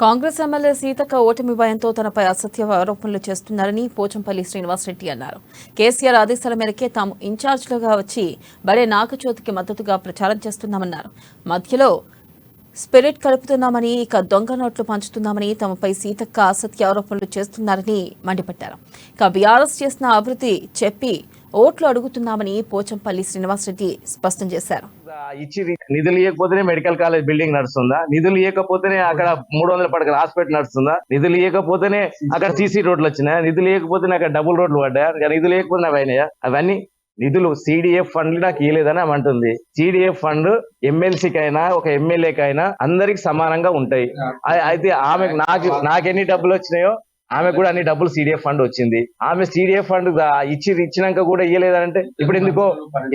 Congress MLA Seethakka ఓటమి భయంతో తనపై అసత్య ఆరోపణలు చేస్తున్నారని పోచంపల్లి శ్రీనివాసరెడ్డి అన్నారు. కేసీఆర్ ఆదేశాల మేరకే తాము ఇన్ఛార్జ్లుగా వచ్చి బడే నాగజ్యోతికి మద్దతుగా ప్రచారం చేస్తున్నామన్నారు. మధ్యలో స్పిరిట్ కలుపుతున్నామని, ఇక దొంగ నోట్లు పంచుతున్నామని తమపై సీతక్క అసత్య ఆరోపణలు చేస్తున్నారని మండిపడ్డారు. ఇక బీఆర్ఎస్ చేసిన అభివృద్ధి చెప్పి ఓట్లు అడుగుతున్నామని పోచంపల్లి శ్రీనివాసరెడ్డి స్పష్టం చేశారు. ఇచ్చి నిధులు ఇవ్వకపోతేనే మెడికల్ కాలేజ్ బిల్డింగ్ నడుస్తుందా? నిధులు ఇవ్వకపోతేనే అక్కడ 300 పడకల హాస్పిటల్ నడుస్తుందా? నిధులు ఇవ్వకపోతేనే అక్కడ సీసీ రోడ్లు వచ్చినాయా? నిధులు ఇవ్వకపోతేనే అక్కడ డబుల్ రోడ్లు పడ్డాయా? నిధులు ఇవ్వకపోతే అయినాయా? అవన్నీ నిధులు సిడిఎఫ్ ఫండ్లు నాకు ఇవ్వలేదని అంటుంది. సిడిఎఫ్ ఫండ్ ఎమ్మెల్సీకి అయినా ఒక ఎమ్మెల్యేకైనా అందరికి సమానంగా ఉంటాయి. అయితే ఆమె నాకెన్ని డబ్బులు వచ్చినాయో ఆమె కూడా అన్ని డబ్బులు సిడిఎఫ్ ఫండ్ వచ్చింది. ఆమె సిడిఎఫ్ ఫండ్ ఇచ్చినాక కూడా ఇయ్యలేదంటే ఇప్పుడు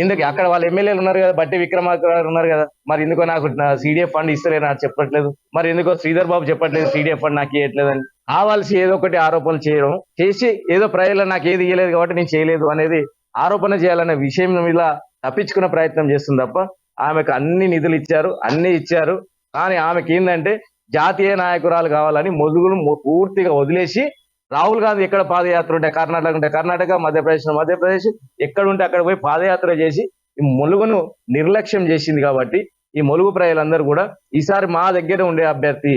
ఎందుకు అక్కడ వాళ్ళ ఎమ్మెల్యేలు ఉన్నారు కదా, బట్టి విక్రమార్క ఉన్నారు కదా, మరి ఎందుకో నాకు సిడిఎఫ్ ఫండ్ ఇస్తలేదు నాకు చెప్పట్లేదు, మరి ఎందుకో శ్రీధర్ బాబు చెప్పట్లేదు సిడిఎఫ్ ఫండ్ నాకు ఇవ్వట్లేదని. కావాల్సి ఏదో ఒకటి ఆరోపణలు చేయడం చేసి ఏదో ప్రజలు నాకు ఏది ఇయ్యలేదు కాబట్టి నేను చేయలేదు అనేది ఆరోపణ చేయాలనే విషయం మీద తప్పించుకునే ప్రయత్నం చేస్తుంది తప్ప ఆమెకు అన్ని నిధులు ఇచ్చారు, అన్ని ఇచ్చారు. కానీ ఆమెకి ఏంటంటే జాతీయ నాయకురాలు కావాలని మొదుగును పూర్తిగా వదిలేసి రాహుల్ గాంధీ ఎక్కడ పాదయాత్ర ఉంటే కర్ణాటక మధ్యప్రదేశ్ ఎక్కడ ఉంటే అక్కడ పోయి పాదయాత్ర చేసి ఈ ములుగును నిర్లక్ష్యం చేసింది. కాబట్టి ఈ ములుగు ప్రజలందరూ కూడా ఈసారి మా దగ్గర ఉండే అభ్యర్థి,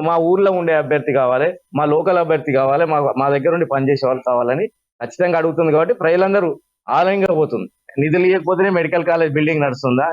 మా ఊర్లో ఉండే అభ్యర్థి కావాలి, మా లోకల్ అభ్యర్థి కావాలి, మా దగ్గర ఉండి పనిచేసే వాళ్ళు కావాలని ఖచ్చితంగా అడుగుతుంది. కాబట్టి ప్రజలందరూ ఆలయంగా పోతుంది. నిధులు ఇవ్వకపోతేనే మెడికల్ కాలేజ్ బిల్డింగ్ నడుస్తుందా?